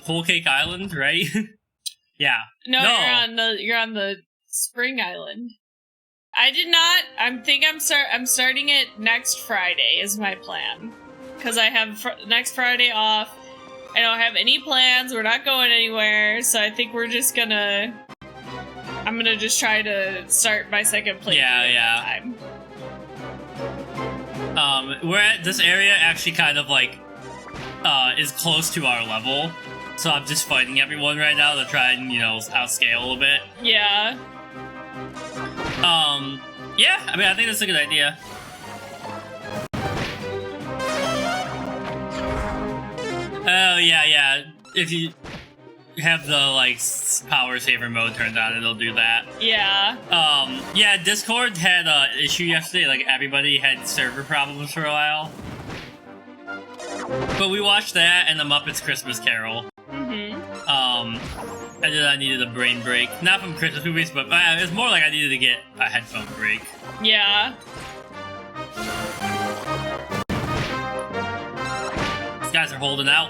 Whole Cake Island, right? Yeah. No, you're on the Spring Island. I did not. I'm starting it next Friday is my plan, because I have next Friday off. I don't have any plans. We're not going anywhere, so I think we're just gonna. I'm gonna just try to start my second playthrough. Yeah. We're at this area actually kind of like is close to our level, so I'm just fighting everyone right now to try and outscale a little bit. Yeah. Yeah, I mean, I think that's a good idea. Oh, yeah. If you have the, power saver mode turned on, it'll do that. Yeah. Yeah, Discord had an issue yesterday. Like, everybody had server problems for a while. But we watched that and the Muppets Christmas Carol. And then I needed a brain break. Not from Christmas movies, but it's more like I needed to get a headphone break. Yeah. These guys are holding out.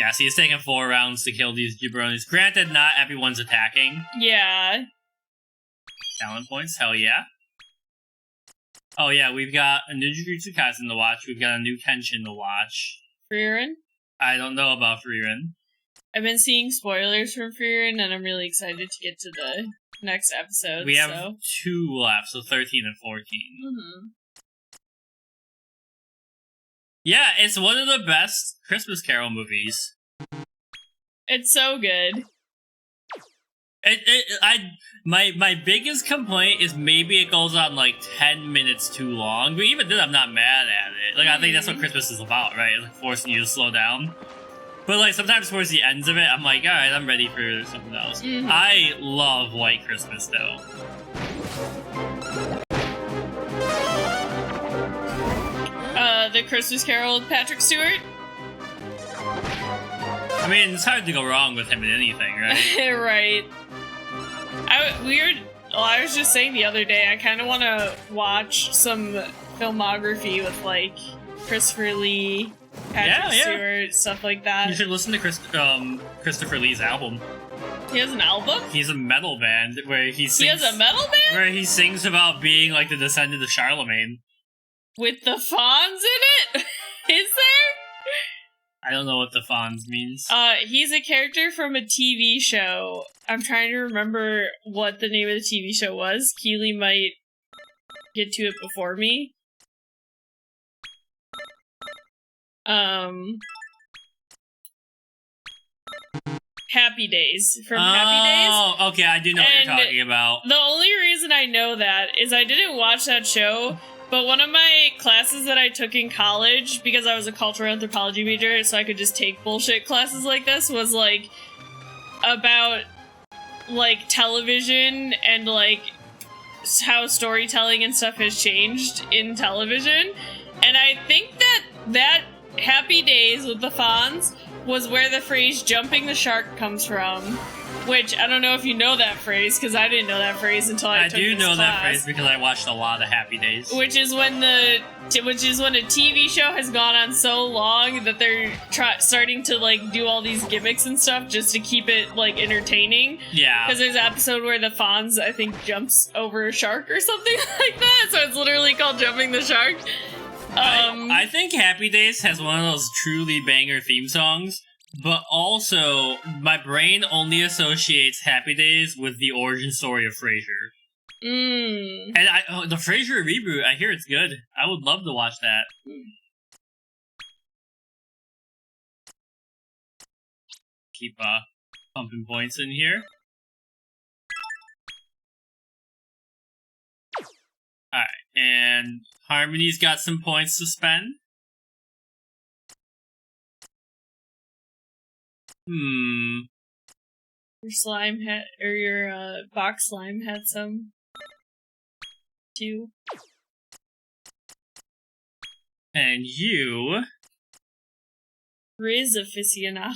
Yeah, see, it's taking 4 rounds to kill these jabronis. Granted, not everyone's attacking. Yeah. Talent points, hell yeah. Oh yeah, we've got a new Jujutsu Kaisen to watch. We've got a new Kenshin to watch. Frieren? I don't know about Frieren. I've been seeing spoilers from Frieren, and I'm really excited to get to the next episode. We have 2 left, so 13 and 14. Yeah, it's one of the best Christmas Carol movies. It's so good. My biggest complaint is maybe it goes on 10 minutes too long, but even then I'm not mad at it. I think that's what Christmas is about, right? It's forcing you to slow down. But sometimes towards the ends of it, I'm like, alright, I'm ready for something else. I love White Christmas though. The Christmas Carol with Patrick Stewart? I mean, it's hard to go wrong with him in anything, right? Right. I was just saying the other day, I kind of want to watch some filmography with, Christopher Lee, Patrick Stewart, stuff like that. You should listen to Christopher Lee's album. He has an album? He's a metal band where he sings... He has a metal band? Where he sings about being, the descendant of Charlemagne. With the Fonz in it? Is there? I don't know what the Fonz means. He's a character from a TV show. I'm trying to remember what the name of the TV show was. Keely might get to it before me. Happy Days. From Happy Days. Oh, okay, I do know what you're talking about. The only reason I know that is I didn't watch that show, but one of my classes that I took in college, because I was a cultural anthropology major, so I could just take bullshit classes like this, was about television and how storytelling and stuff has changed in television. And I think that Happy Days with the Fonz was where the phrase jumping the shark comes from. Which, I don't know if you know that phrase, because I didn't know that phrase until I took this class. I do know that phrase because I watched a lot of Happy Days. Which is when a TV show has gone on so long that they're starting to, do all these gimmicks and stuff just to keep it, entertaining. Yeah. Because there's an episode where the Fonz, I think, jumps over a shark or something like that, so it's literally called Jumping the Shark. I think Happy Days has one of those truly banger theme songs. But also, my brain only associates Happy Days with the origin story of Frasier. And the Frasier reboot, I hear it's good. I would love to watch that. Keep pumping points in here. Alright, and Harmony's got some points to spend. Your slime your box slime had some too. And you Riz aficionado.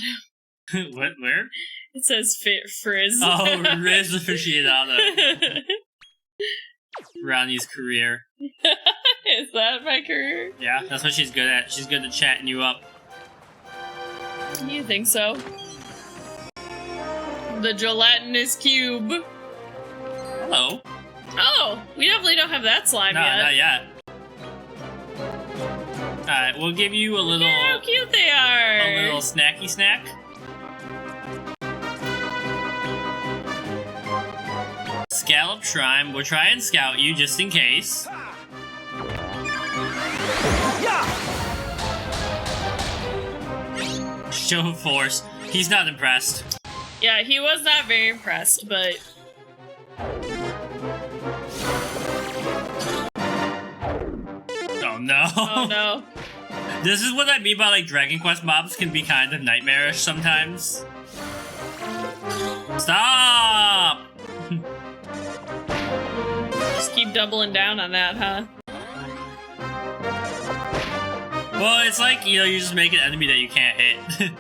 What? Where? It says Frizz. Oh, Riz aficionado. Ronnie's career. Is that my career? Yeah, that's what she's good at. She's good at chatting you up. You think so? The gelatinous cube. Hello. Oh, we definitely don't have that slime No, yet. not yet. Alright, we'll give you a little... Look how cute they are! A little snacky snack. Scallop Shrine. We'll try and scout you just in case. Show of force. He's not impressed. Yeah, he was not very impressed, but... Oh no. Oh no. This is what I mean by like Dragon Quest mobs can be kind of nightmarish sometimes. Stop! Just keep doubling down on that, huh? Well, it's like, you know, you just make an enemy that you can't hit.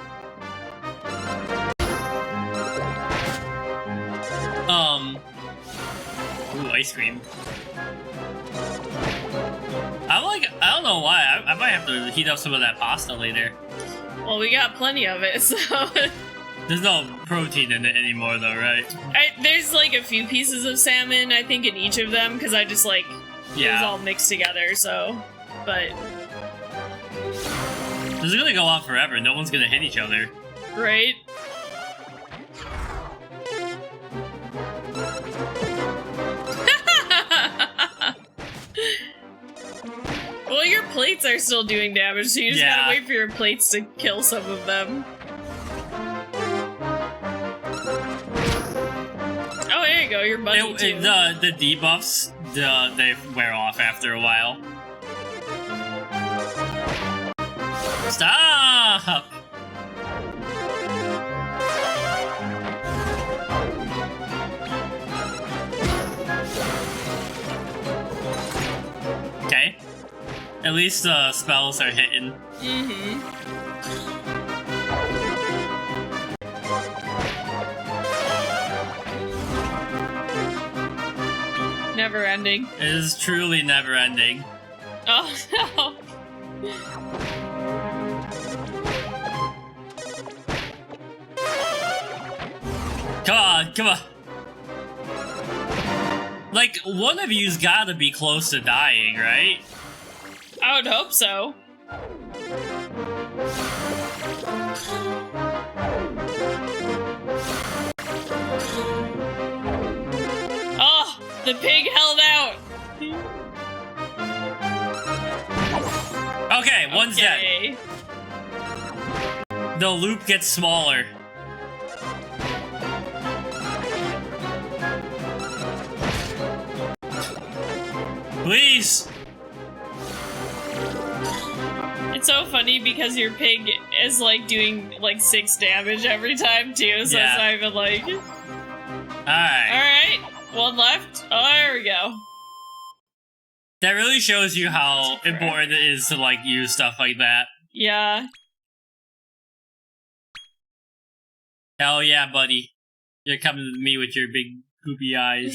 Ooh, ice cream. I don't know why. I might have to heat up some of that pasta later. Well, we got plenty of it, so... There's no protein in it anymore, though, right? There's like a few pieces of salmon, I think, in each of them, because I just like... It was all mixed together, so... But... This is gonna go on forever. No one's gonna hit each other. Right? Well, your plates are still doing damage, so you just gotta wait for your plates to kill some of them. Oh, there you go, your bunny too. The debuffs, they wear off after a while. Stop! Okay. At least the spells are hitting. Mm-hmm. Never ending. It is truly never ending. Oh no. Come on, come on. Like, one of you's gotta be close to dying, right? I would hope so. Oh, the pig held out. Okay, one's dead. The loop gets smaller. Please! It's so funny because your pig is like doing like 6 damage every time too, so it's not even like... Alright, one left. Oh, there we go. That really shows you how important it is to like use stuff like that. Yeah. Hell yeah, buddy. You're coming to me with your big poopy eyes.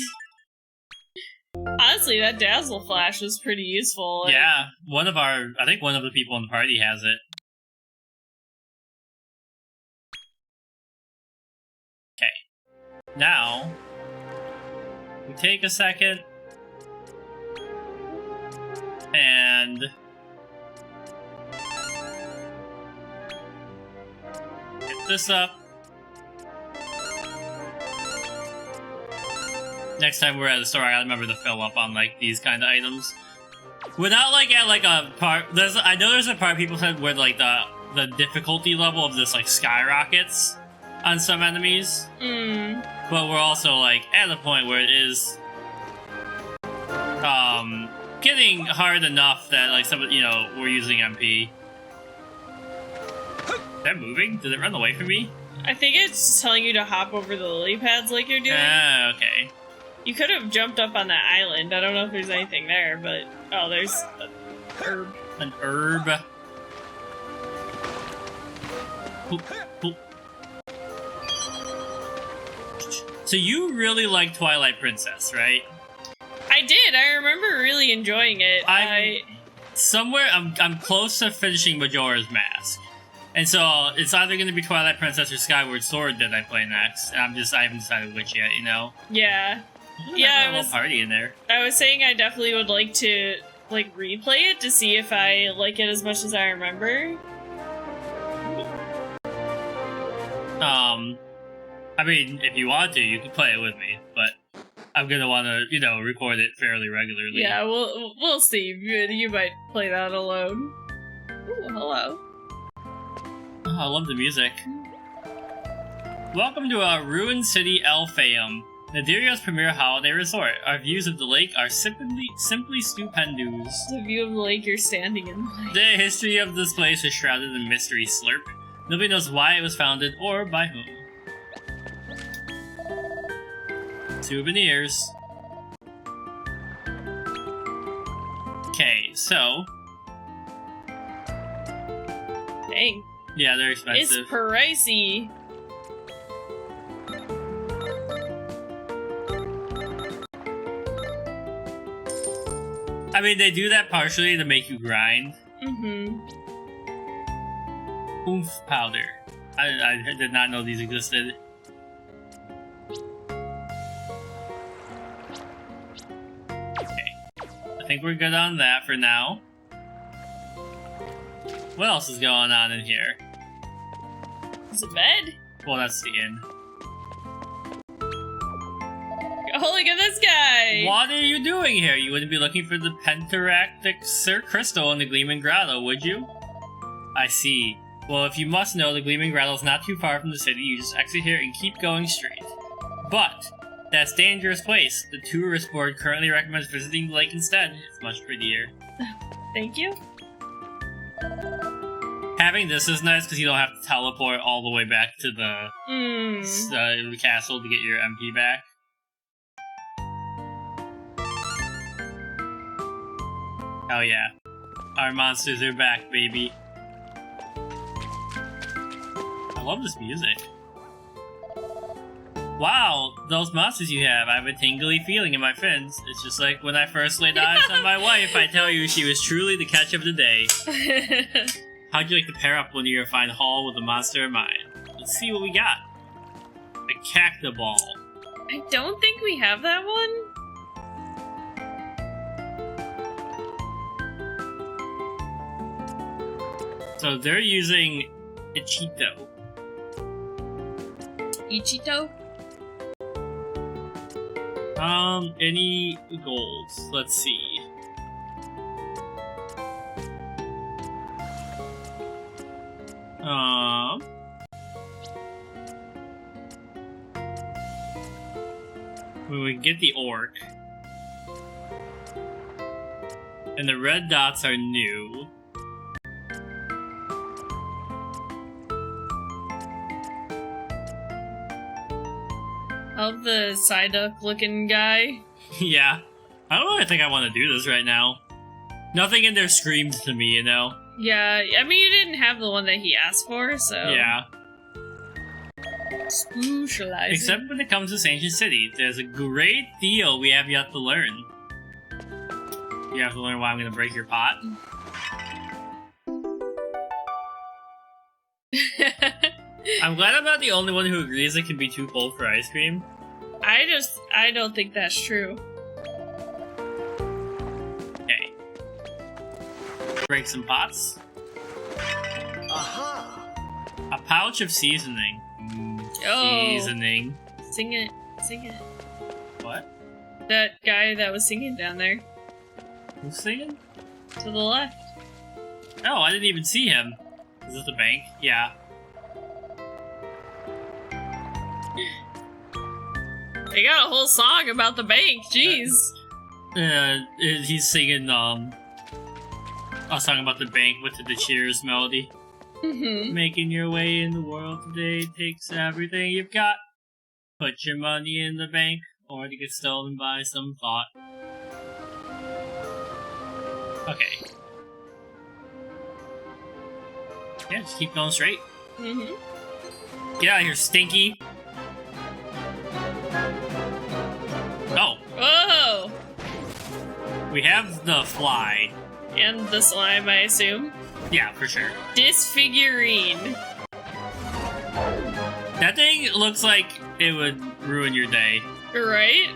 Honestly, that Dazzle Flash was pretty useful. Like... Yeah, I think one of the people in the party has it. Okay. Now, we take a second and get this up. Next time we're at the store, I gotta remember to fill up on like these kind of items. We're not like at like a part. I know there's a part people said where like the difficulty level of this like skyrockets on some enemies. But we're also like at a point where it is getting hard enough that like we're using MP. Is that moving? Did it run away from me? I think it's telling you to hop over the lily pads like you're doing. Okay. You could have jumped up on that island. I don't know if there's anything there, but... Oh, there's an herb. An herb. Boop, boop. So you really like Twilight Princess, right? I did. I remember really enjoying it. I'm close to finishing Majora's Mask. And so it's either going to be Twilight Princess or Skyward Sword that I play next. And I haven't decided which yet, you know? Yeah. Yeah, a whole party in there. I was saying I definitely would like to, like, replay it to see if I like it as much as I remember. I mean, if you want to, you can play it with me, but I'm gonna want to, you know, record it fairly regularly. Yeah, we'll see. You might play that alone. Ooh, hello. Oh, I love the music. Welcome to our ruined city, El Fayum, Nadiria's premier holiday resort. Our views of the lake are simply stupendous. The view of the lake you're standing in. The history of this place is shrouded in mystery. Slurp. Nobody knows why it was founded or by whom. Souvenirs. Okay, so. Dang. Yeah, they're expensive. It's pricey. I mean, they do that partially to make you grind. Mm-hmm. Oomph powder. I did not know these existed. Okay. I think we're good on that for now. What else is going on in here? Is it bed? Well, that's the inn. Oh, look at this guy! What are you doing here? You wouldn't be looking for the Penteractic crystal in the Gleaming Grotto, would you? I see. Well, if you must know, the Gleaming Grotto is not too far from the city. You just exit here and keep going straight. But that's a dangerous place. The tourist board currently recommends visiting the lake instead. It's much prettier. Thank you. Having this is nice because you don't have to teleport all the way back to the castle to get your MP back. Oh yeah. Our monsters are back, baby. I love this music. Wow, those monsters you have. I have a tingly feeling in my fins. It's just like when I first laid eyes on my wife, I tell you she was truly the catch of the day. How'd you like to pair up when you're a fine haul with a monster of mine? Let's see what we got. A cactoball. I don't think we have that one. So they're using Ichito. Ichito? Any golds? Let's see. We get the orc. And the red dots are new. Of the Psyduck looking guy. Yeah. I don't really think I want to do this right now. Nothing in there screams to me, you know? Yeah, I mean, you didn't have the one that he asked for, so... Yeah. Specializing. Except when it comes to Ancient City, there's a great deal we have yet to learn. You have to learn why I'm going to break your pot. I'm glad I'm not the only one who agrees it can be too cold for ice cream. I don't think that's true. Okay. Break some pots. Aha! A pouch of seasoning. Seasoning. Sing it. Sing it. What? That guy that was singing down there. Who's singing? To the left. Oh, I didn't even see him. Is this the bank? Yeah. They got a whole song about the bank, jeez. He's singing, a song about the bank with the Cheers melody. Mm-hmm. Making your way in the world today takes everything you've got. Put your money in the bank, or to get stolen by some thought. Okay. Yeah, just keep going straight. Mm-hmm. Get out of here, Stinky! Oh! Whoa! We have the fly. And the slime, I assume. Yeah, for sure. Disfigurine. That thing looks like it would ruin your day. Right?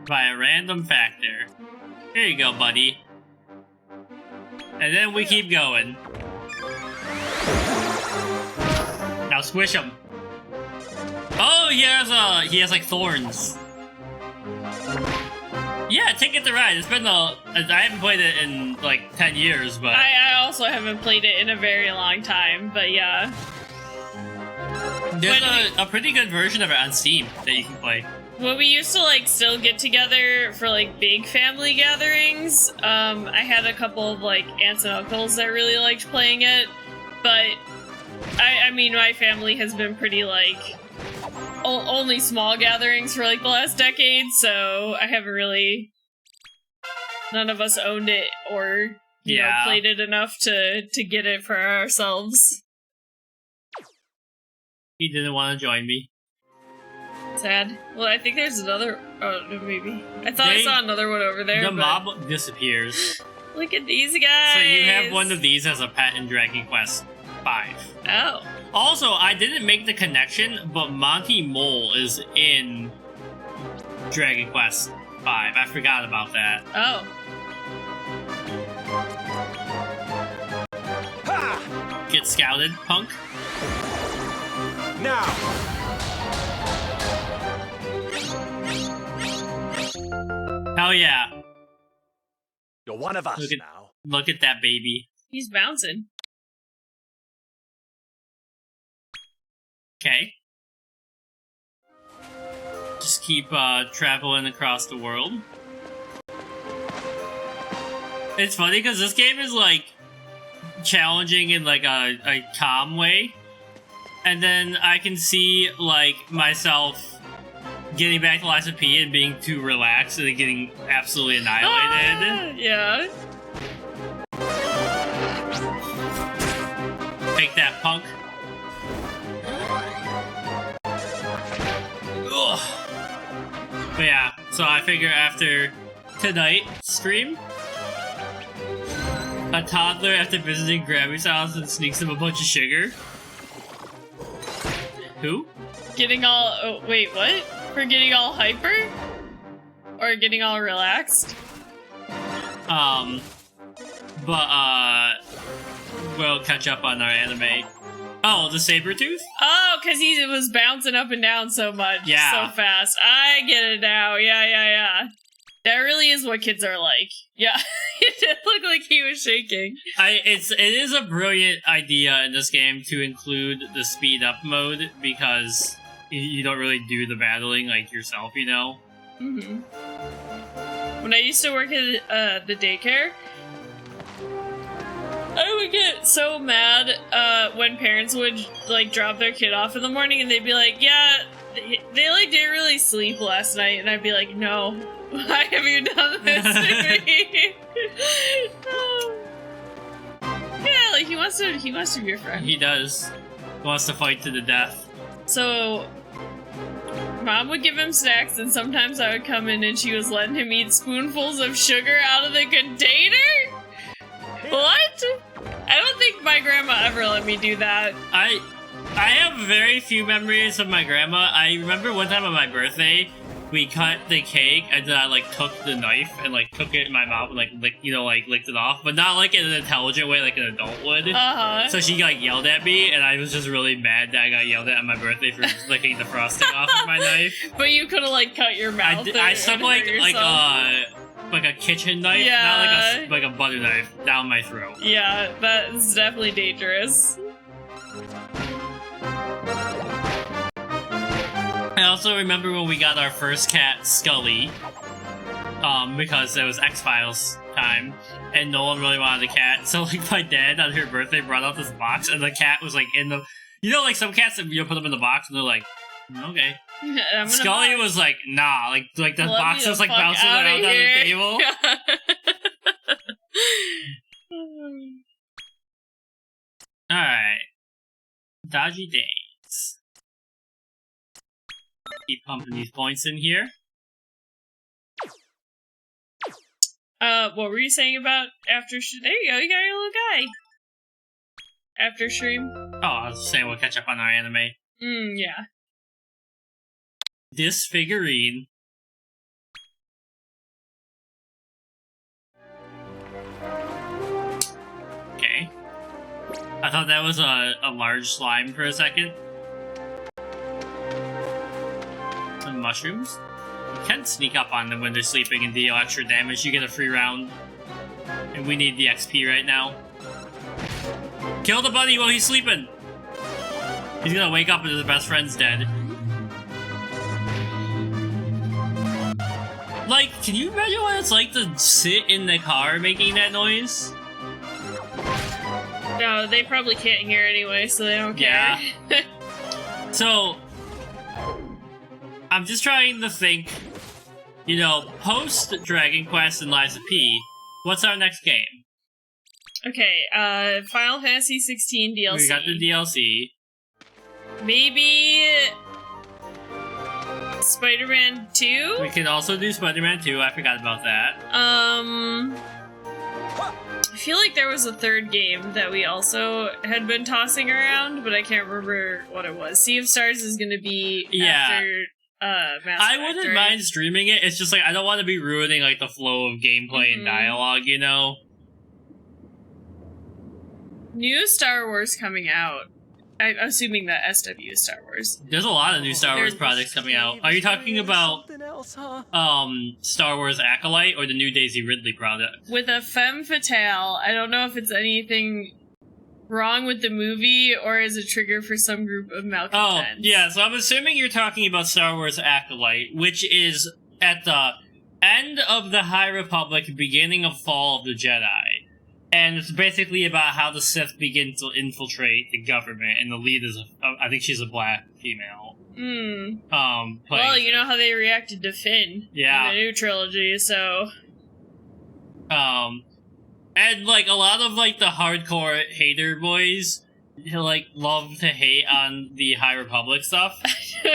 By a random factor. Here you go, buddy. And then we keep going. Now squish him. Oh, he has like thorns. Yeah, Ticket to Ride. It's been I haven't played it in like 10 years, but I also haven't played it in a very long time, but yeah. There's a pretty good version of it on Steam that you can play. When we used to like still get together for like big family gatherings, I had a couple of like aunts and uncles that really liked playing it, but I mean my family has been pretty like only small gatherings for like the last decade, so I haven't really, none of us owned it or you know played it enough to get it for ourselves. He didn't want to join me. Sad. Well, I think there's another. Oh, no, maybe. I thought I saw another one over there. The mob disappears. Look at these guys. So you have one of these as a pet in Dragon Quest V. Oh. Also, I didn't make the connection, but Monty Mole is in Dragon Quest V. I forgot about that. Oh. Ha! Get scouted, punk. Now. Hell yeah. You're one of us now. Look at that baby. He's bouncing. Okay. Just keep traveling across the world. It's funny because this game is like challenging in like a calm way. And then I can see like myself getting back to Lies of P and being too relaxed and getting absolutely annihilated. Yeah. Take that, punk. Ugh. But yeah, so I figure after tonight's stream, a toddler after visiting Grammy's house and sneaks him a bunch of sugar. Who? Getting all... Oh, wait, what? For getting all hyper? Or getting all relaxed? We'll catch up on our anime. Oh, the Sabretooth? Oh, because he was bouncing up and down so much. Yeah. So fast. I get it now. Yeah. That really is what kids are like. Yeah. It did look like he was shaking. It is a brilliant idea in this game to include the speed up mode because you don't really do the battling like yourself, you know? Mm-hmm. When I used to work at the daycare, I would get so mad when parents would like drop their kid off in the morning and they'd be like, yeah, they like didn't really sleep last night, and I'd be like, no, why have you done this to me? Yeah, like he wants to be your friend. He does. He wants to fight to the death. So Mom would give him snacks, and sometimes I would come in and she was letting him eat spoonfuls of sugar out of the container? What? I don't think my grandma ever let me do that. I have very few memories of my grandma. I remember one time on my birthday, we cut the cake, and then I like took the knife and like took it in my mouth and like licked it off, but not like in an intelligent way like an adult would. So she like yelled at me, and I was just really mad that I got yelled at on my birthday for licking the frosting off of my knife. But you could have like cut your mouth. I stuck like a kitchen knife, not like a butter knife, down my throat. Yeah, that is definitely dangerous. I also remember when we got our first cat, Scully, because it was X-Files time, and no one really wanted a cat, so like my dad on her birthday brought out this box, and the cat was like in the... You know, like some cats, you put them in the box, and they're like, okay. Scully was like, nah, like the box was like bouncing around on the table. Alright. Dodgy days. Keep pumping these points in here. What were you saying about after there you go, you got your little guy. After stream? Oh, I was saying we'll catch up on our anime. Yeah. This figurine. Okay. I thought that was a large slime for a second. Some mushrooms. You can sneak up on them when they're sleeping and deal extra damage. You get a free round. And we need the XP right now. Kill the bunny while he's sleeping! He's gonna wake up and his best friend's dead. Like, can you imagine what it's like to sit in the car making that noise? No, they probably can't hear anyway, so they don't care. Yeah. So, I'm just trying to think, you know, post Dragon Quest and Lies of P, what's our next game? Okay, Final Fantasy 16 DLC. We got the DLC. Maybe Spider-Man 2? We can also do Spider-Man 2, I forgot about that. I feel like there was a third game that we also had been tossing around, but I can't remember what it was. Sea of Stars is gonna be after Mass Effect, I wouldn't mind streaming it, it's just like, I don't want to be ruining like the flow of gameplay and dialogue, you know? New Star Wars coming out. I'm assuming that SW is Star Wars. There's a lot of new Star Wars projects coming out. Are you talking about Star Wars Acolyte or the new Daisy Ridley product? With a femme fatale, I don't know if it's anything wrong with the movie or is a trigger for some group of malcontents. Oh, yeah, so I'm assuming you're talking about Star Wars Acolyte, which is at the end of the High Republic, beginning of Fall of the Jedi. And it's basically about how the Sith begin to infiltrate the government, and the lead is, I think she's a black female. Well, you know how they reacted to Finn in the new trilogy, so... And, like, a lot of, like, the hardcore hater boys, like, love to hate on the High Republic stuff.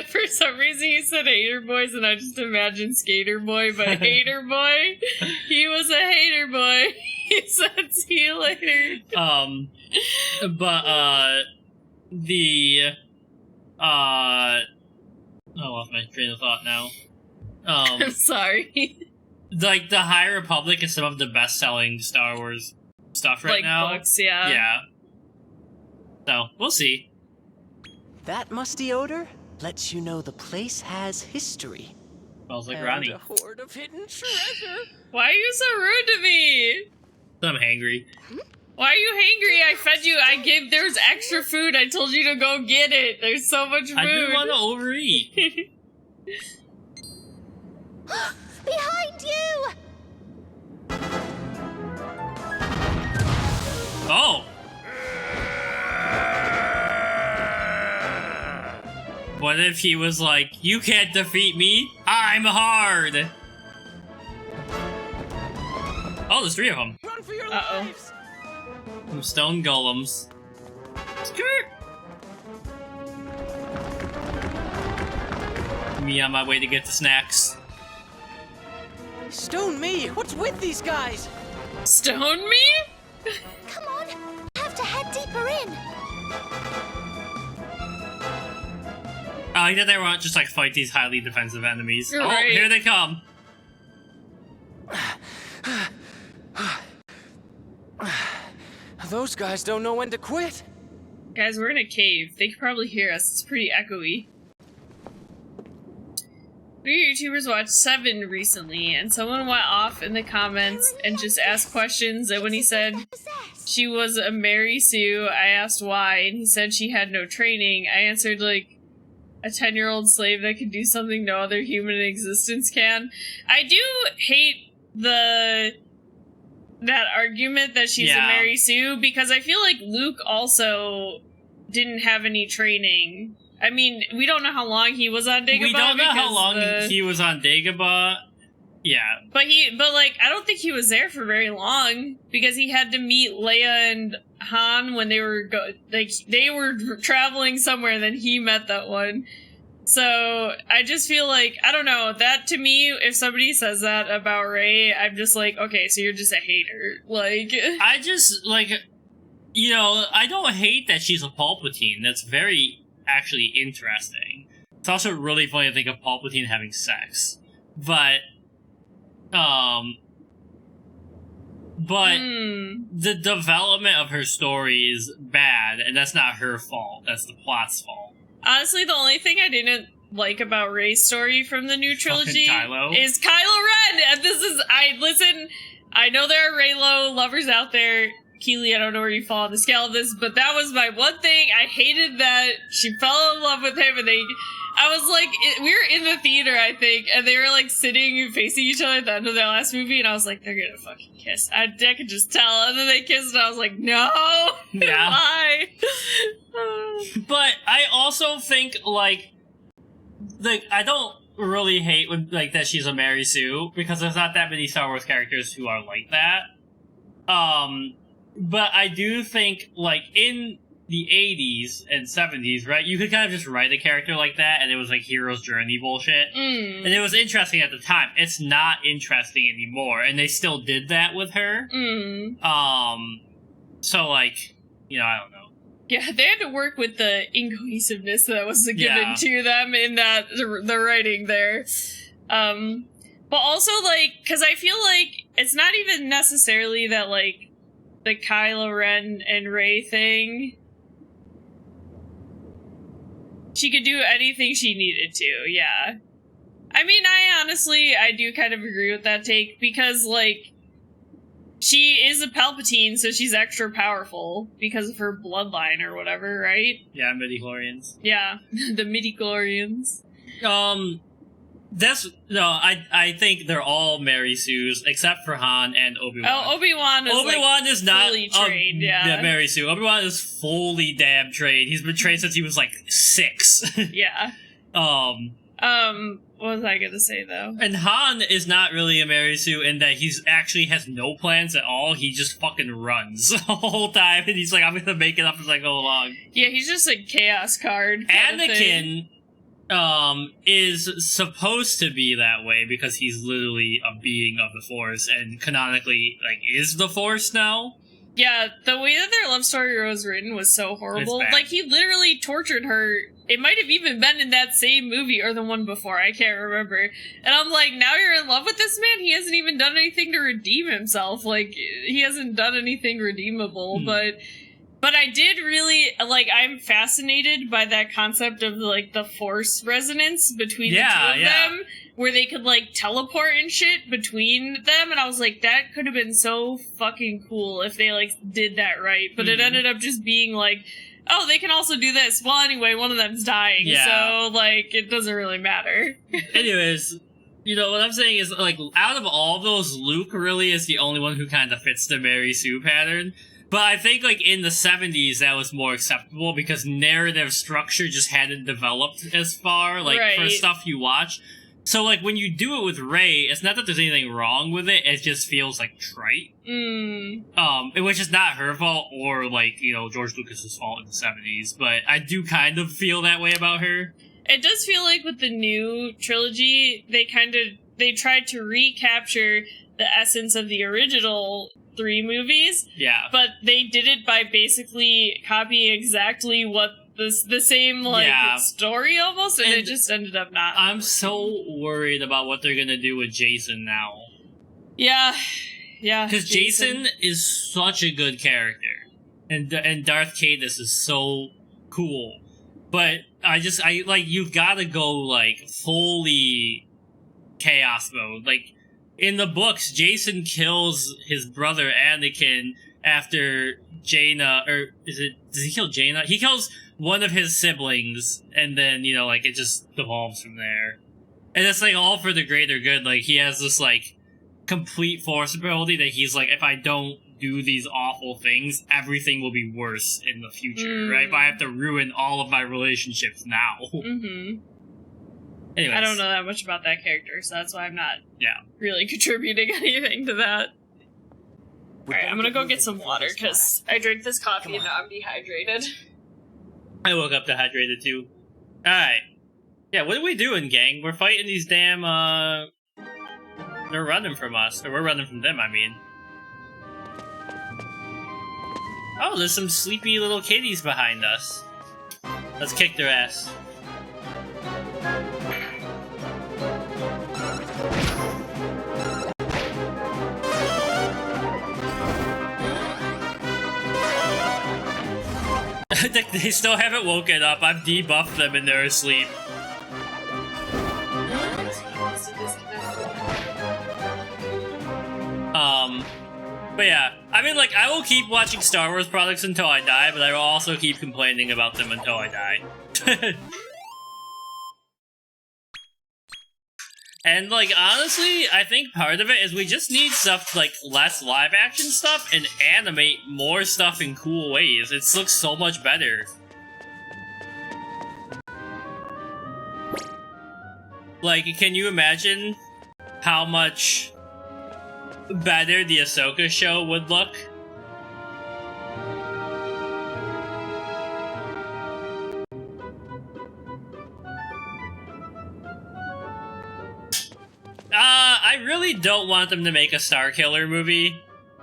For some reason you said hater boys, and I just imagined skater boy, but hater boy? He was a hater boy. He said, see you later. I lost my train of thought now. I'm sorry. Like, the High Republic is some of the best-selling Star Wars stuff right now. Like books, yeah. Yeah. So, we'll see. That musty odor lets you know the place has history. Smells like Ronnie. A hoard of hidden treasure. Why are you so rude to me? I'm hangry. Why are you hangry? I fed you. There was extra food. I told you to go get it. There's so much food. I didn't want to overeat. Behind you! Oh! What if he was like, you can't defeat me, I'm hard! Oh, there's 3 of them. Run for your lives! Some stone golems. Skirt! Me on my way to get the snacks. Stone me! What's with these guys? Stone me? Come on, I have to head deeper in. I like that they won't just like fight these highly defensive enemies. You're oh, right. Here they come. Those guys don't know when to quit. Guys, we're in a cave. They could probably hear us. It's pretty echoey. We YouTubers watched 7 recently, and someone went off in the comments and just asked questions, and when he said she was a Mary Sue, I asked why, and he said she had no training. I answered, like, a 10-year-old slave that could do something no other human in existence can. I do hate that argument that she's a Mary Sue, because I feel like Luke also didn't have any training. I mean, we don't know how long he was on Dagobah. We don't know how long he was on Dagobah. Yeah. But I don't think he was there for very long because he had to meet Leia and Han when they were they were traveling somewhere, and then he met that one. So I just feel like, I don't know, that to me, if somebody says that about Rey, I'm just like, okay, so you're just a hater. Like, I just, like, you know, I don't hate that she's a Palpatine. That's very, actually, interesting. It's also really funny to think of Palpatine having sex. But the development of her story is bad, and that's not her fault. That's the plot's fault. Honestly, the only thing I didn't like about Rey's story from the new trilogy is Kylo Ren! And this is, I know there are Reylo lovers out there. Keely, I don't know where you fall on the scale of this, but that was my one thing. I hated that she fell in love with him, and I was like, we were in the theater, I think, and they were like sitting facing each other at the end of their last movie, and I was like, they're gonna fucking kiss. I could just tell. And then they kissed, and I was like, no! Yeah. Why? But I also think, like, I don't really hate when, like, that she's a Mary Sue, because there's not that many Star Wars characters who are like that. But I do think, like, in the 80s and 70s, right, you could kind of just write a character like that, and it was, like, hero's journey bullshit. And it was interesting at the time. It's not interesting anymore, and they still did that with her. So, like, you know, I don't know. Yeah, they had to work with the incohesiveness that was given to them in that the writing there. But also, like, because I feel like it's not even necessarily that, like, the Kylo Ren and Rey thing. She could do anything she needed to, yeah. I mean, I do kind of agree with that take, because, like, she is a Palpatine, so she's extra powerful because of her bloodline or whatever, right? Yeah, midichlorians. Yeah, the midichlorians. I think they're all Mary Sues, except for Han and Obi-Wan. Oh, Obi-Wan is not fully trained, Mary Sue. Obi-Wan is fully damn trained. He's been trained since he was, like, 6. Yeah. What was I gonna say, though? And Han is not really a Mary Sue in that he's actually has no plans at all. He just fucking runs the whole time, and he's like, I'm gonna make it up as I go along. Yeah, he's just a chaos card. Anakin is supposed to be that way because he's literally a being of the Force, and canonically, like, is the Force now. Yeah, the way that their love story was written was so horrible. Like, he literally tortured her. It might have even been in that same movie or the one before, I can't remember. And I'm like, now you're in love with this man? He hasn't even done anything to redeem himself. Like, he hasn't done anything redeemable, But I did really, like, I'm fascinated by that concept of, like, the Force resonance between the two of them, where they could, like, teleport and shit between them, and I was like, that could have been so fucking cool if they, like, did that right, but it ended up just being, like, oh, they can also do this. Well, anyway, one of them's dying, so, like, it doesn't really matter. Anyways, you know, what I'm saying is, like, out of all those, Luke really is the only one who kind of fits the Mary Sue pattern. But I think, like, in the 70s, that was more acceptable because narrative structure just hadn't developed as far, like, for stuff you watch. So, like, when you do it with Rey, it's not that there's anything wrong with it, it just feels, like, trite. Which is not her fault or, like, you know, George Lucas's fault in the 70s, but I do kind of feel that way about her. It does feel like with the new trilogy, they tried to recapture the essence of the original 3 movies. Yeah. But they did it by basically copying exactly what the same, like, story almost, and it just ended up not. I'm so worried about what they're gonna do with Jason now. Yeah. Yeah. Because Jason is such a good character. And Darth Caedus is so cool. But I like, you've gotta go, like, fully chaos mode. Like, in the books, Jason kills his brother Anakin after Jaina, or does he kill Jaina? He kills one of his siblings, and then, you know, like, it just devolves from there. And it's, like, all for the greater good. Like, he has this, like, complete force ability that he's like, if I don't do these awful things, everything will be worse in the future, right? But I have to ruin all of my relationships now. Anyways. I don't know that much about that character, so that's why I'm not Yeah. really contributing anything to that. Alright, I'm gonna go get some water, because I drank this coffee and now I'm dehydrated. I woke up dehydrated too. Alright. Yeah, what are we doing, gang? We're fighting these damn, they're running from us. Or we're running from them, I mean. Oh, there's some sleepy little kitties behind us. Let's kick their ass. They still haven't woken up. I've debuffed them and they're asleep. But yeah, I mean, like, I will keep watching Star Wars products until I die, but I will also keep complaining about them until I die. And, like, honestly, I think part of it is we just need stuff, like, less live-action stuff and animate more stuff in cool ways. It looks so much better. Like, can you imagine how much better the Ahsoka show would look? I really don't want them to make a Starkiller movie.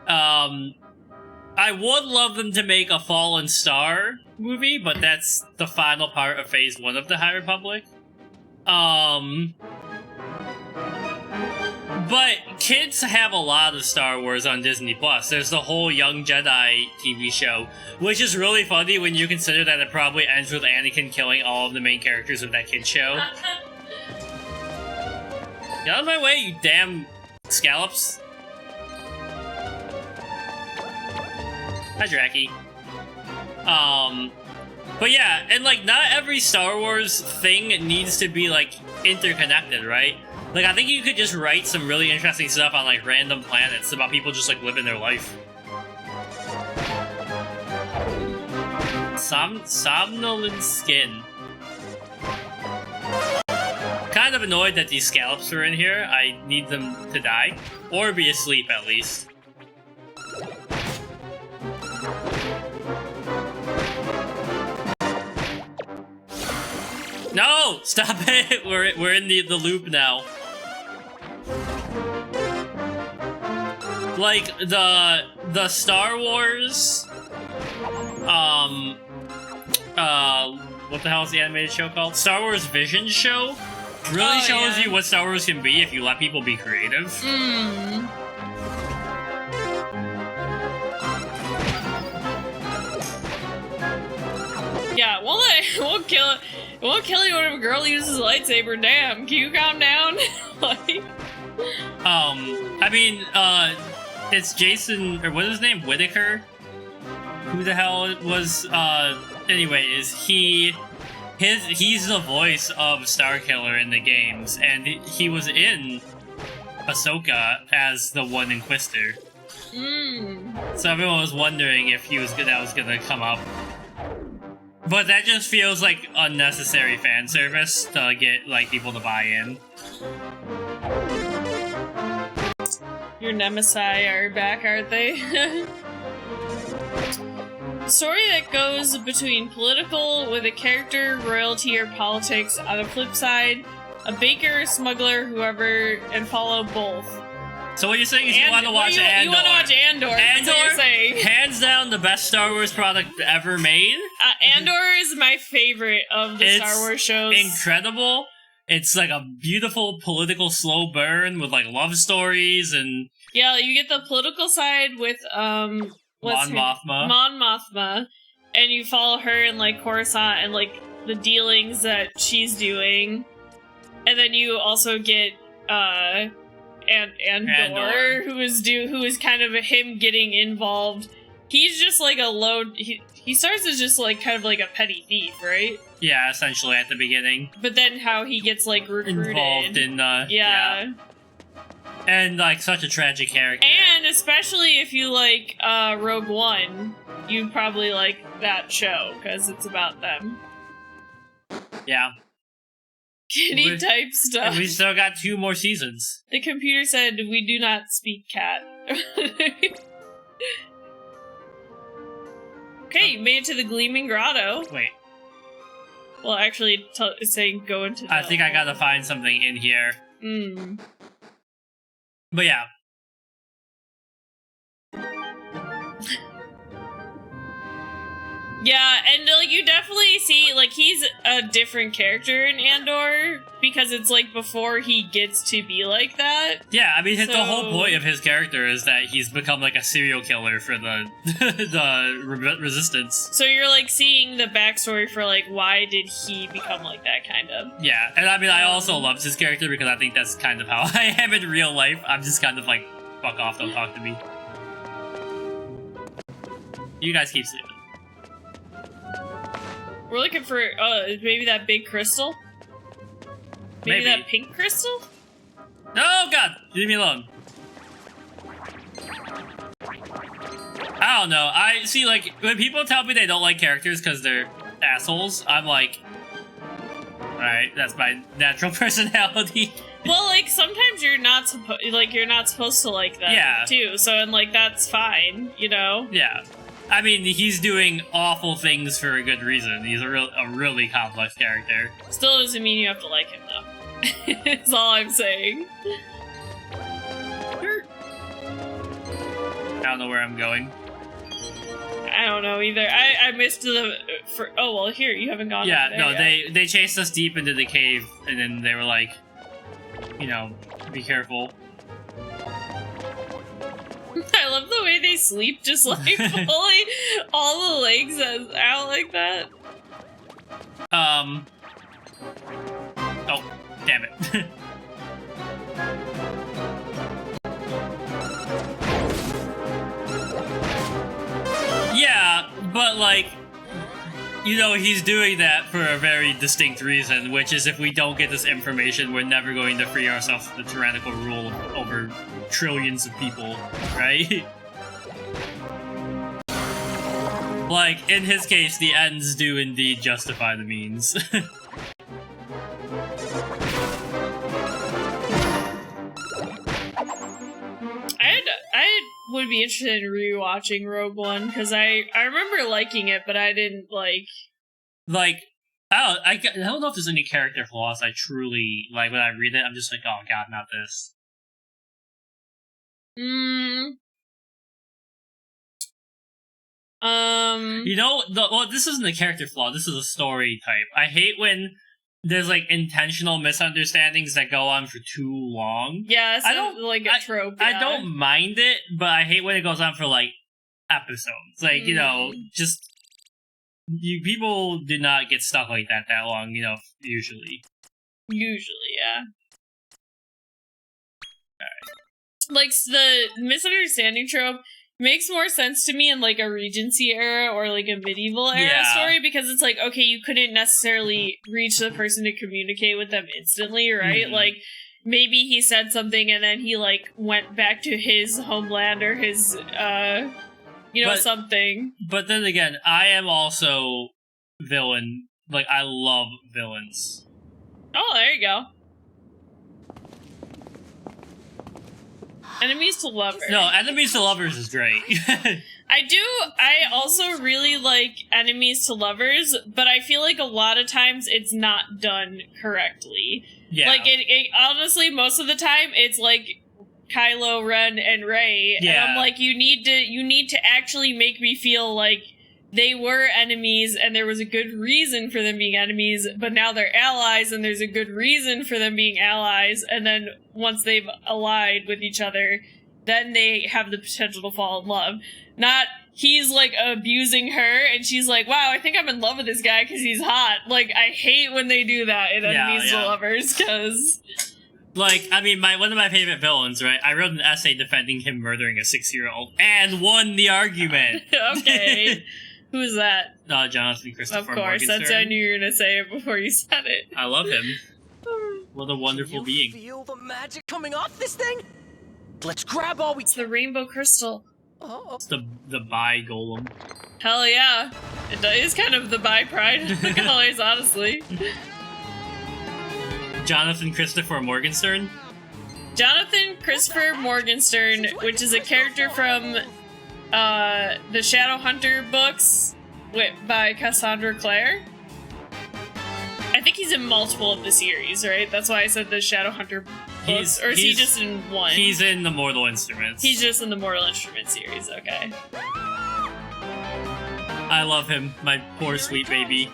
I would love them to make a Fallen Star movie, but that's the final part of Phase 1 of the High Republic. But kids have a lot of Star Wars on Disney+. There's the whole Young Jedi TV show, which is really funny when you consider that it probably ends with Anakin killing all of the main characters of that kid show. Get out of my way, you damn scallops. Hi, Dracky. But yeah, and like, not every Star Wars thing needs to be like interconnected, right? Like, I think you could just write some really interesting stuff on like random planets about people just like living their life. Somnolent skin. Kind of annoyed that these scallops are in here. I need them to die. Or be asleep, at least. No! Stop it! We're in the loop now. Like, the Star Wars... what the hell is the animated show called? Star Wars Vision Show? Really shows you what Star Wars can be if you let people be creative. Yeah, it won't kill you when a girl uses a lightsaber. Damn, can you calm down? Like, I mean, it's Jason, or what is his name? Whitaker? Who the hell was, anyways, he's the voice of Starkiller in the games, and he was in Ahsoka as the one Inquisitor. So everyone was wondering if that was gonna come up. But that just feels like unnecessary fan service to get like people to buy in. Your Nemesi are back, aren't they? Story that goes between political with a character, royalty, or politics. On the flip side, a baker, smuggler, whoever, and follow both. So what you're saying is you want to watch Andor. You want to watch Andor. That's what you're saying. Hands down, the best Star Wars product ever made. Andor is my favorite of the Star Wars shows. Incredible. It's like a beautiful political slow burn with like love stories and... Yeah, you get the political side with, Mon Mothma, and you follow her in like Coruscant and like the dealings that she's doing, and then you also get Andor, who is kind of him getting involved. He's just like a low. He starts as just like kind of like a petty thief, right? Yeah, essentially at the beginning. But then how he gets like recruited, involved in yeah. And, like, such a tragic character. And especially if you like Rogue One, you'd probably like that show, because it's about them. Yeah. Kitty type stuff. And we still got 2 more seasons. The computer said we do not speak cat. Okay, you made it to the Gleaming Grotto. Wait. Well, actually, it's saying go into the... I think I gotta find something in here. Hmm. But yeah. Yeah, and like you definitely see, like, he's a different character in Andor because it's like before he gets to be like that. Yeah, I mean, the whole point of his character is that he's become like a serial killer for the resistance. So you're like seeing the backstory for like why did he become like that, kind of. Yeah, and I mean, I also love his character because I think that's kind of how I am in real life. I'm just kind of like, fuck off, don't talk to me. You guys keep sleeping. We're looking for, maybe that big crystal? Maybe that pink crystal? Oh god! Leave me alone. I don't know. I see, like, when people tell me they don't like characters because they're assholes, I'm like, alright, that's my natural personality. Well, like, sometimes you're not supposed to like them, too, so, and, like, that's fine, you know? Yeah. I mean, he's doing awful things for a good reason. He's a really complex character. Still doesn't mean you have to like him, though. That's all I'm saying. I don't know where I'm going. I don't know either. I missed the... oh, well, here, you haven't gone Yeah, there no, yet. they chased us deep into the cave, and then they were like, you know, be careful. I love the way they sleep, just like pulling all the legs out like that. Oh, damn it. Yeah, but like, you know, he's doing that for a very distinct reason, which is if we don't get this information, we're never going to free ourselves from the tyrannical rule over trillions of people, right? Like, in his case, the ends do indeed justify the means. I would be interested in rewatching Rogue One, because I remember liking it, but I didn't like... Like, I don't know if there's any character flaws I truly, like, when I read it, I'm just like, oh god, not this. You know, well, this isn't a character flaw, this is a story type. I hate when there's, like, intentional misunderstandings that go on for too long. Yeah, it's like a trope. I don't mind it, but I hate when it goes on for, like, episodes. Like, you know, just... people do not get stuck like that long, you know, usually. Usually, yeah. Alright. Like, the misunderstanding trope makes more sense to me in, like, a Regency era or, like, a medieval era story, because it's like, okay, you couldn't necessarily reach the person to communicate with them instantly, right? Like, maybe he said something and then he, like, went back to his homeland or his, you know, something. But then again, I am also villain. Like, I love villains. Oh, there you go. Enemies to lovers. No, enemies to lovers is great. I also really like enemies to lovers, but I feel like a lot of times it's not done correctly. Yeah. Like, it honestly, most of the time, it's like Kylo Ren and Rey, and I'm like, you need to actually make me feel like they were enemies and there was a good reason for them being enemies, but now they're allies and there's a good reason for them being allies, and then once they've allied with each other, then they have the potential to fall in love. Not he's like abusing her and she's like, wow, I think I'm in love with this guy because he's hot. Like, I hate when they do that in enemies to lovers, because... Like, I mean, one of my favorite villains, right? I wrote an essay defending him murdering a 6-year-old and won the argument. Okay. Who's that? Jonathan Christopher. Of course, that's I knew you were gonna say it before you said it. I love him. What a wonderful being. Feel the magic coming off this thing? Let's grab all we... It's the rainbow crystal. Oh. It's the bi golem. Hell yeah. It is kind of the bi pride of the colors, honestly. Jonathan Christopher Morgenstern? Jonathan Christopher Morgenstern, which is a character from the Shadowhunter books by Cassandra Clare. I think he's in multiple of the series, right? That's why I said the Shadowhunter books. Or is he just in one? He's in the Mortal Instruments. He's just in the Mortal Instruments series, okay. I love him, my poor sweet baby.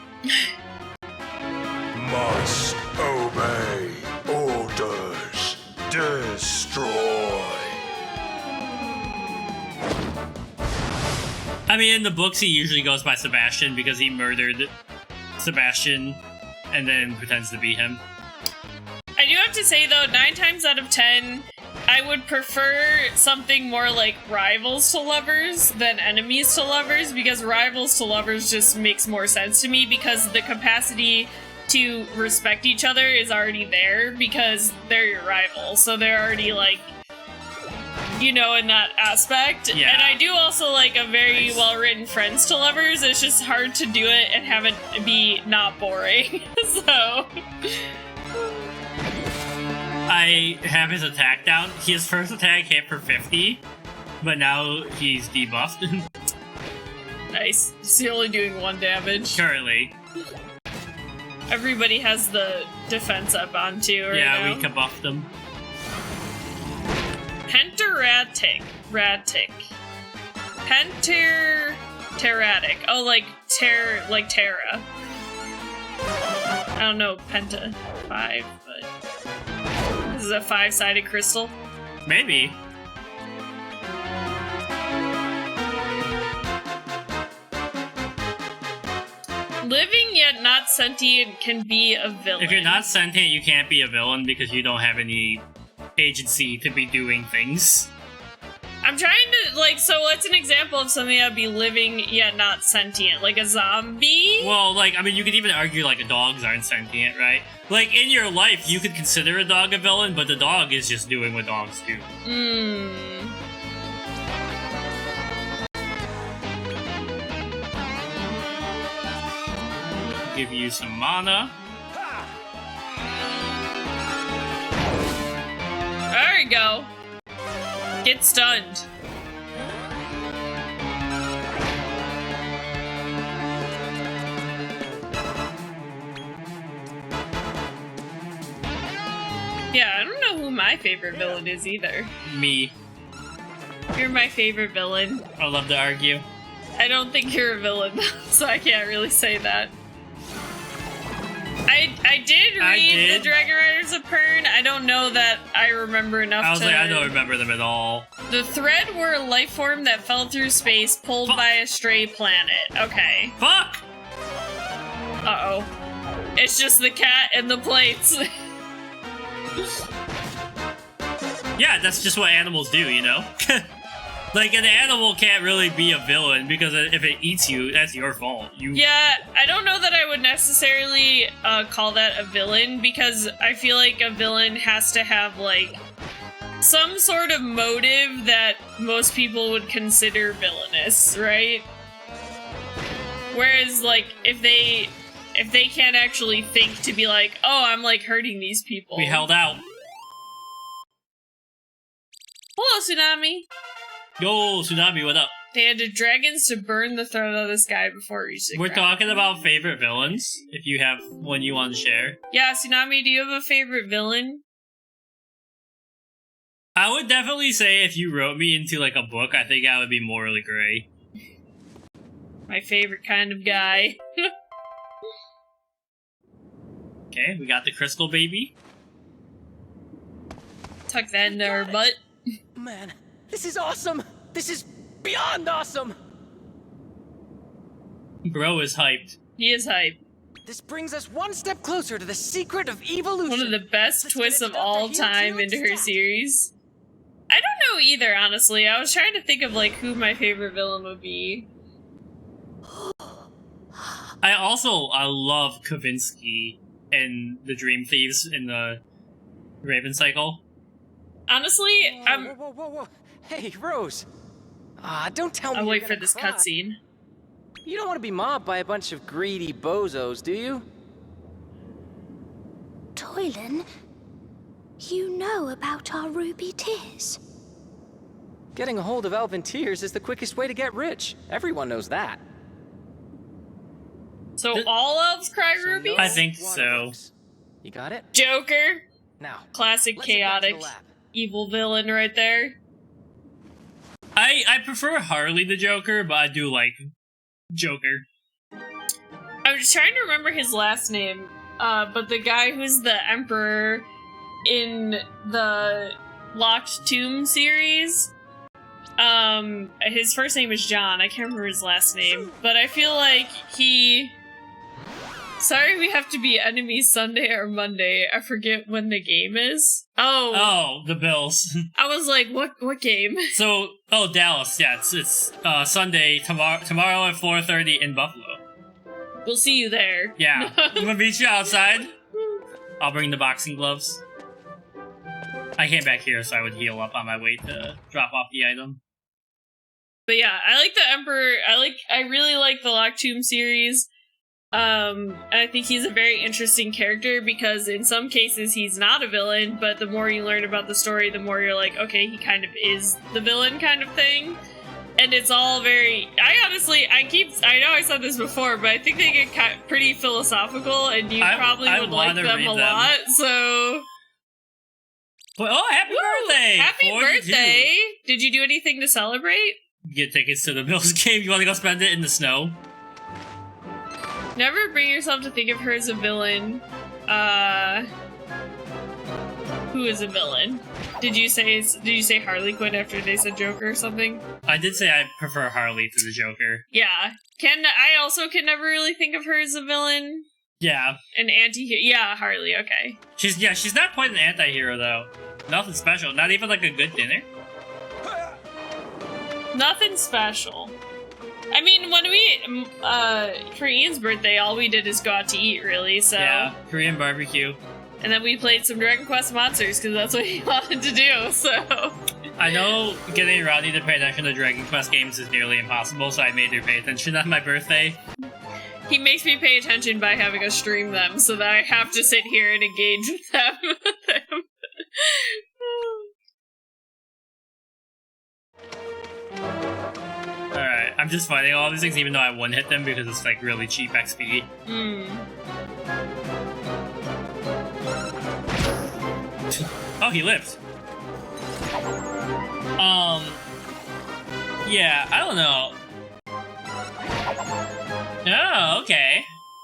Must obey orders. Destroy. I mean, in the books, he usually goes by Sebastian because he murdered Sebastian and then pretends to be him. I do have to say, though, 9 times out of 10, I would prefer something more like rivals to lovers than enemies to lovers, because rivals to lovers just makes more sense to me because the capacity to respect each other is already there because they're your rivals. So they're already, like, you know, in that aspect. Yeah. And I do also like a very well-written friends to lovers. It's just hard to do it and have it be not boring. So... I have his attack down. His first attack hit for 50, but now he's debuffed. Nice. Is he only doing 1 damage? Currently. Everybody has the defense up on too right now. Yeah, we buffed him. Penteractic. Penteractic. Oh, like Terra. I don't know, Penta 5, but this is a 5-sided crystal. Maybe. Living yet not sentient can be a villain. If you're not sentient, you can't be a villain because you don't have any agency to be doing things. I'm trying to, like, so what's an example of something that would be living yet not sentient? Like a zombie? Well, like, I mean, you could even argue, like, dogs aren't sentient, right? Like, in your life, you could consider a dog a villain, but the dog is just doing what dogs do. Give you some mana. There we go. Get stunned. Yeah, I don't know who my favorite villain is either. Me. You're my favorite villain. I love to argue. I don't think you're a villain, so I can't really say that. I did read the Dragon Riders of Pern. I don't know that I remember enough I was like, I don't remember them at all. The Thread were a life form that fell through space, pulled by a stray planet. Okay. Fuck! Uh-oh. It's just the cat and the plates. Yeah, that's just what animals do, you know? Like, an animal can't really be a villain, because if it eats you, that's your fault. Yeah, I don't know that I would necessarily call that a villain, because I feel like a villain has to have, like, some sort of motive that most people would consider villainous, right? Whereas, like, if they can't actually think to be like, oh, I'm, like, hurting these people. We held out. Hello, Tsunami! Yo, Tsunami, what up? They had the dragons to burn the throat of the sky before reaching the We're ground. talking about favorite villains, if you have one you want to share. Yeah, Tsunami, do you have a favorite villain? I would definitely say if you wrote me into, like, a book, I think I would be morally gray. My favorite kind of guy. Okay, we got the crystal baby. Tuck that into her butt. Man, this is awesome! This is beyond awesome! Bro is hyped. He is hype. This brings us one step closer to the secret of evolution. One of the best twists of all time into her series. I don't know either, honestly. I was trying to think of, like, who my favorite villain would be. I love Kavinsky and the Dream Thieves in the Raven Cycle. Honestly, Whoa. Hey, Rose. Don't tell me I'll you're wait for gonna this cry. cutscene. You don't want to be mobbed by a bunch of greedy bozos, do you? Toy Toylan, you know about our ruby tears. Getting a hold of elven tears is the quickest way to get rich. Everyone knows that. So all elves cry rubies? I think so. You got it? Joker. Now, Classic let's head back to the chaotic lab. evil villain right there. I prefer Harley the Joker, but I do like Joker. I was trying to remember his last name, but the guy who's the Emperor in the Locked Tomb series, his first name is John. I can't remember his last name, but I feel like he... Sorry we have to be enemies Sunday or Monday. I forget when the game is. Oh, the Bills. I was like, what game? So, Dallas, yeah, it's Sunday, tomorrow at 4:30 in Buffalo. We'll see you there. Yeah, I'm gonna meet you outside. I'll bring the boxing gloves. I came back here so I would heal up on my way to drop off the item. But yeah, I like the Emperor. I really like the Locked Tomb series. I think he's a very interesting character because in some cases he's not a villain, but the more you learn about the story, the more you're like, okay, he kind of is the villain kind of thing. And it's all very... I know I said this before, but I think they get pretty philosophical, and you probably would like them a lot, so... Oh, happy birthday! Happy 42. birthday! Did you do anything to celebrate? Get tickets to the Bills game. You want to go spend it in the snow? Never bring yourself to think of her as a villain. Who is a villain? Did you say Harley Quinn after they said Joker or something? I did say I prefer Harley to the Joker. Yeah. I also can never really think of her as a villain. Yeah. An anti-hero. Yeah, Harley, okay. She's not quite an anti-hero though. Nothing special. Not even like a good dinner. Nothing special. I mean, when we, for Ian's birthday, all we did is go out to eat, really, so... Yeah, Korean barbecue. And then we played some Dragon Quest Monsters, because that's what he wanted to do, so... I know getting Rodney to pay attention to Dragon Quest games is nearly impossible, so I made her pay attention on my birthday. He makes me pay attention by having us stream them, so that I have to sit here and engage with them. Alright, I'm just fighting all these things even though I one-hit them because it's like really cheap XP. Oh, he lived. Yeah, I don't know. Oh, okay.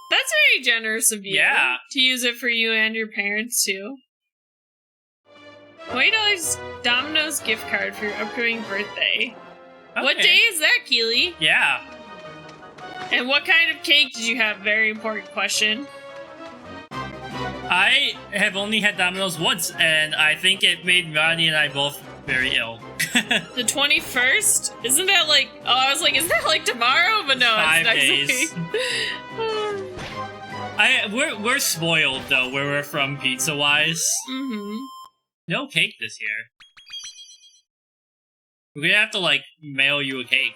That's very generous of you. Yeah. To use it for you and your parents, too. $20 Domino's gift card for your upcoming birthday. Okay. What day is that, Keely? Yeah. And what kind of cake did you have? Very important question. I have only had Domino's once, and I think it made Rodney and I both very ill. The 21st? Isn't that like... Oh, I was like, isn't that like tomorrow? But no, 5 it's next days. week. We're spoiled, though, where we're from pizza-wise. Mm-hmm. No cake this year. We're gonna have to, like, mail you a cake.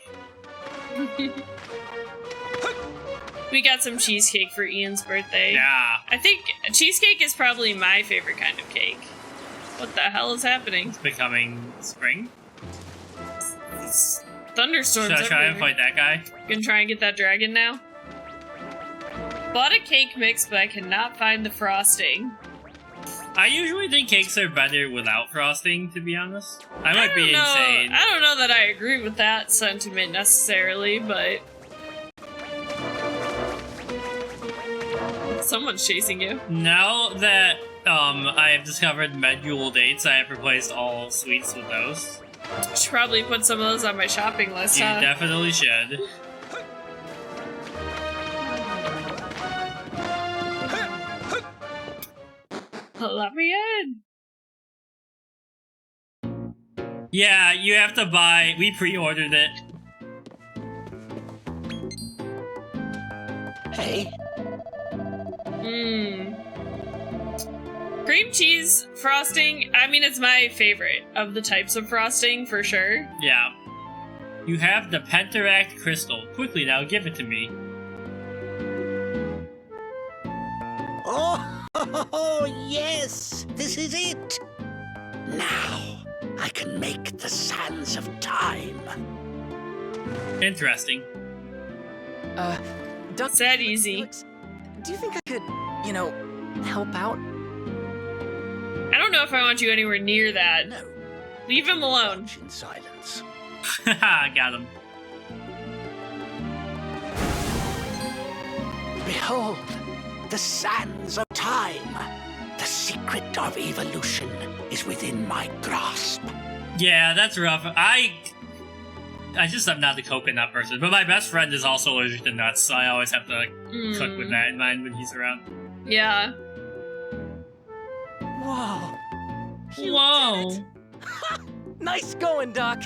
We got some cheesecake for Ian's birthday. Yeah. I think cheesecake is probably my favorite kind of cake. What the hell is happening? It's becoming spring. Thunderstorms Should I try and everywhere. fight that guy? Gonna try and get that dragon now? Bought a cake mix, but I cannot find the frosting. I usually think cakes are better without frosting, to be honest. I might be know. insane. I don't know that I agree with that sentiment necessarily, but... Someone's chasing you. Now that I have discovered medjool dates, I have replaced all sweets with those. Should probably put some of those on my shopping list, You huh? definitely should. Let me in. Yeah, you have to buy... We pre-ordered it. Hey. Cream cheese frosting, I mean, it's my favorite of the types of frosting, for sure. Yeah. You have the Penteractic crystal. Quickly now, give it to me. Oh, Oh, yes, this is it. Now, I can make the sands of time. Interesting. Duck. It's that easy. Felix, do you think I could, help out? I don't know if I want you anywhere near that. No. Leave him alone. In silence. Got him. Behold, the sands of time. The secret of evolution is within my grasp. Yeah, that's rough. I'm not the coconut person, but my best friend is also allergic to nuts, so I always have to cook with that in mind when he's around. Yeah. Whoa. You Whoa. did it. Nice going, Doc.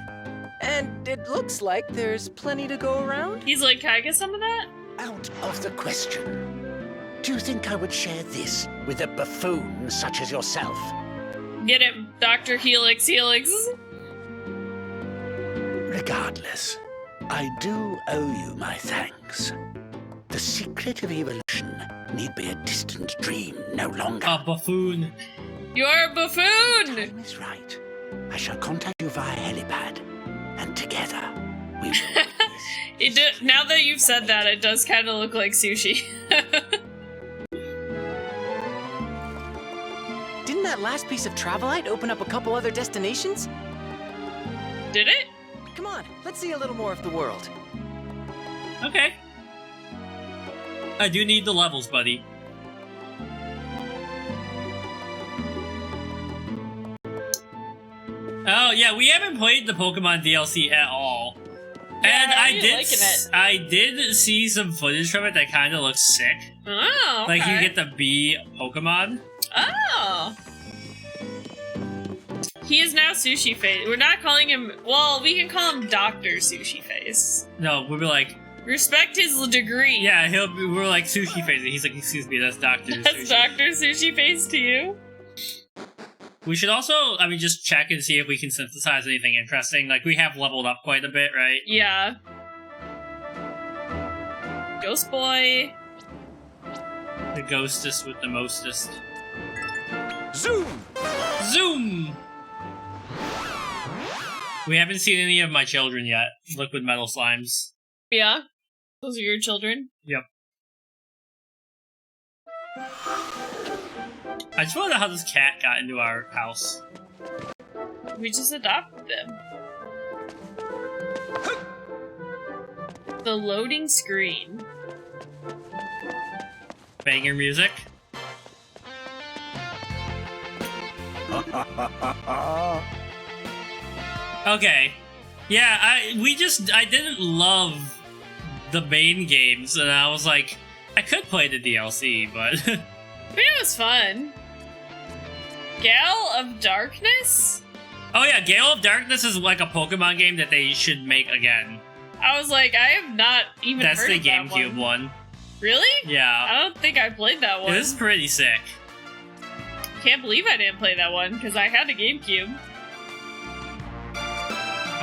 And it looks like there's plenty to go around. He's like, can I get some of that? Out of the question. Do you think I would share this with a buffoon such as yourself? Get him, Dr. Helix Helix. Regardless, I do owe you my thanks. The secret of evolution need be a distant dream no longer. A buffoon. You're a buffoon! Time is right. I shall contact you via helipad, and together we will witness. Now that you've said that, it does kind of look like sushi. Didn't that last piece of Travelite open up a couple other destinations? Did it? Come on, let's see a little more of the world. Okay. I do need the levels, buddy. Oh, yeah, we haven't played the Pokemon DLC at all. Yeah, And I'm really liking it. I did see some footage from it that kind of looks sick. Oh, okay. Like, you get the bee Pokemon. Oh! He is now Sushi Face. We're not calling him... Well, we can call him Dr. Sushi Face. No, we'll be like... Respect his degree. Yeah, we're like Sushi Face. And he's like, excuse me, that's Dr. That's Sushi. Dr. Sushi Face to you? We should also, just check and see if we can synthesize anything interesting. Like, we have leveled up quite a bit, right? Yeah. Ghost Boy. The ghostest with the mostest. Zoom! Zoom! We haven't seen any of my children yet. Liquid metal slimes. Yeah. Those are your children? Yep. I just want to know how this cat got into our house. We just adopted them. The loading screen. Banger music. Okay. Yeah, I didn't love the main games, and I was like, I could play the DLC, but... I mean, it was fun. Gale of Darkness? Oh yeah, Gale of Darkness is like a Pokemon game that they should make again. I was like, I have not even That's heard the of that GameCube one. Really? Yeah. I don't think I played that one. It was pretty sick. Can't believe I didn't play that one, because I had a GameCube.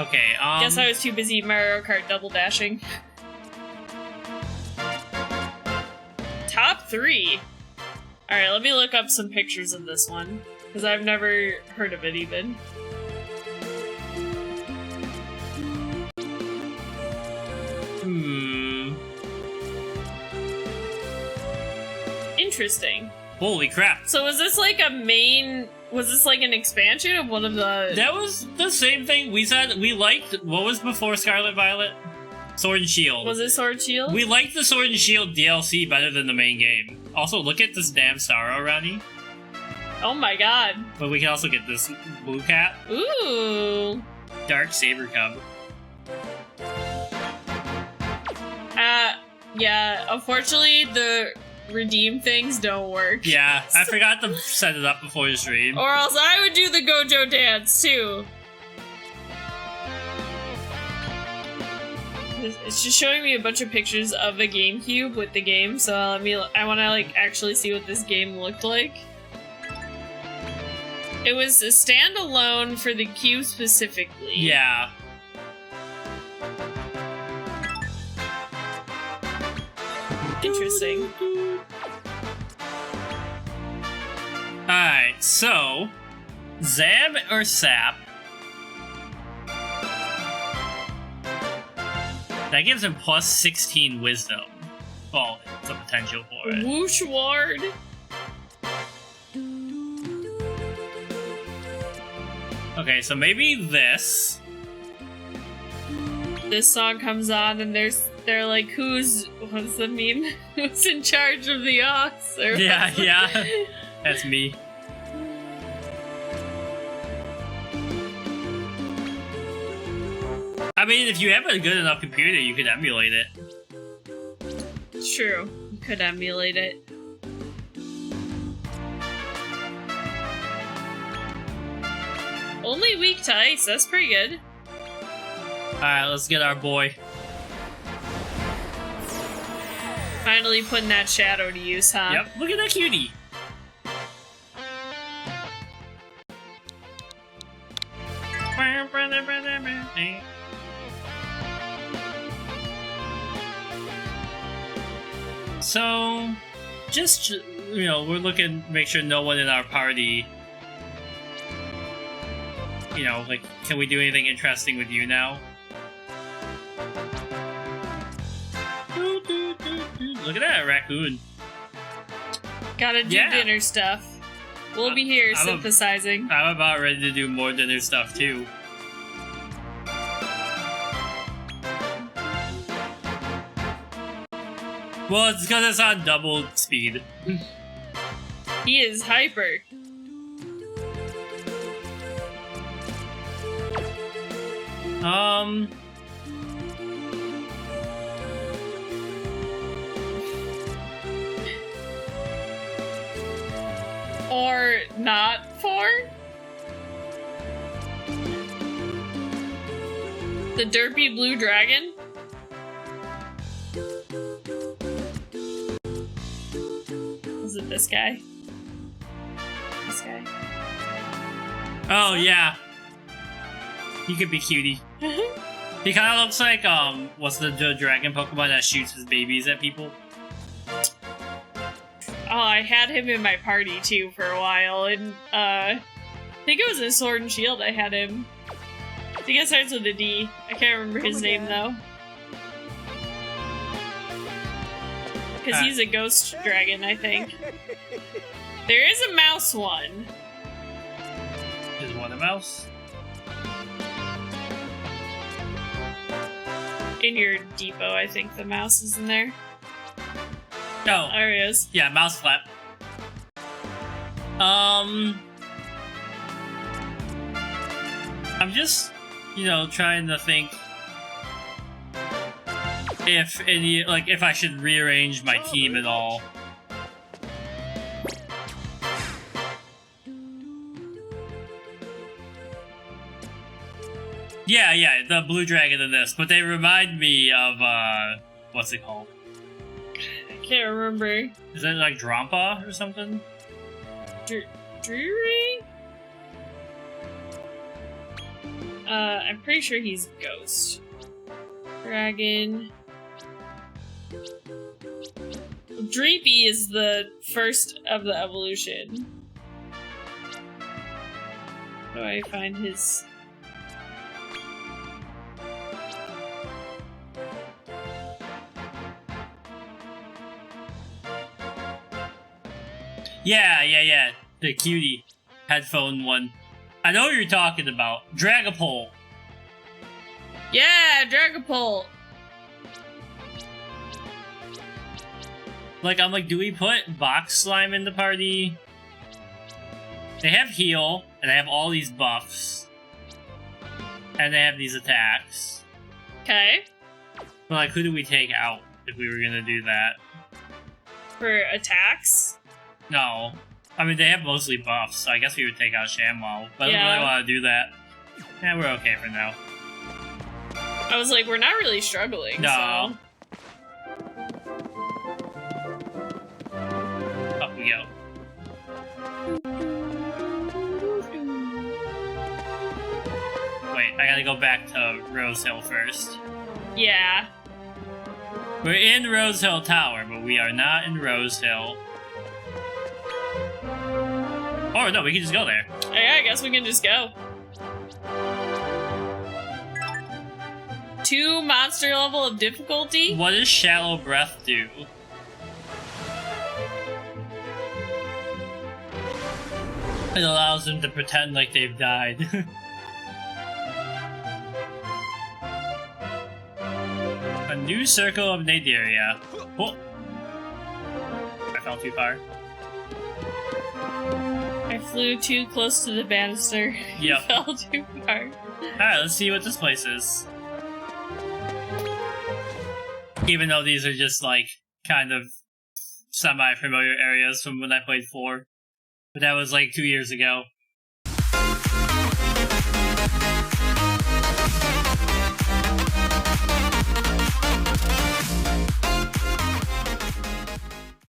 Okay, Guess I was too busy Mario Kart double dashing. Top 3. Alright, let me look up some pictures of this one, because I've never heard of it even. Interesting. Holy crap. So was this like was this like an expansion of one of the... That was the same thing we said. We liked, what was before Scarlet Violet? Sword and Shield. Was it Sword Shield? We liked the Sword and Shield DLC better than the main game. Also, look at this damn Psaro, Ronnie. Oh my god. But we can also get this blue cat. Ooh. Dark Saber Cub. Yeah, unfortunately the redeem things don't work. Yeah, I forgot to set it up before the stream. Or else I would do the Gojo dance too. It's just showing me a bunch of pictures of a GameCube with the game, so I want to like actually see what this game looked like. It was a standalone for the Cube specifically. Yeah. Interesting. so Zab or Sap? That gives him plus 16 wisdom. Well, it's a potential for it. Whoosh ward. Okay, so maybe this. This song comes on and they're like, what's the meme? Who's in charge of the ox? Or Yeah. That's me. I mean, if you have a good enough computer, you could emulate it. True. You could emulate it. Only weak to ice, that's pretty good. Alright, let's get our boy. Finally putting that shadow to use, huh? Yep, look at that cutie. So, just, you know, we're looking to make sure no one in our party, you know, like, can we do anything interesting with you now? Look at that raccoon. Gotta do dinner stuff. We'll be here synthesizing. I'm about ready to do more dinner stuff too. Well, it's because it's on double speed. He is hyper. Or not for? The derpy blue dragon? Is it this guy? This guy? Oh, yeah. He could be cutie. He kind of looks like, what's the dragon Pokemon that shoots his babies at people? Oh, I had him in my party, too, for a while, and, I think it was in Sword and Shield I had him. I think it starts with a D. I can't remember his name, though. Because he's a ghost dragon, I think. There is a mouse one. Is one a mouse? In your depot, I think the mouse is in there. Oh. There he is. Yeah, mouse flap. I'm just, you know, trying to think if any, like, if I should rearrange my team at all. Yeah, the blue dragon in this, but they remind me of, what's it called? I can't remember. Is it like Drampa or something? Drury? I'm pretty sure he's Ghost. Dragon. Dreepy is the first of the evolution. How do I find his... Yeah. The cutie headphone one. I know what you're talking about. Dragapult. Yeah, Dragapult. Like, I'm like, do we put Box Slime in the party? They have heal, and they have all these buffs. And they have these attacks. Okay. But, like, who do we take out if we were gonna do that? For attacks? No. I mean, they have mostly buffs, so I guess we would take out ShamWow. But I don't really want to do that. Yeah, we're okay for now. I was like, we're not really struggling, No. so... Up we go. Wait, I gotta go back to Rose Hill first. Yeah. We're in Rose Hill Tower, but we are not in Rose Hill. Or no, we can just go there. Yeah, I guess we can just go. 2 monster level of difficulty? What does Shallow Breath do? It allows them to pretend like they've died. A new circle of Nadiria. Oh. I fell too far. I flew too close to the banister. Yep. Fell too far. Alright, let's see what this place is. Even though these are just, like, kind of semi-familiar areas from when I played 4. But that was, like, 2 years ago.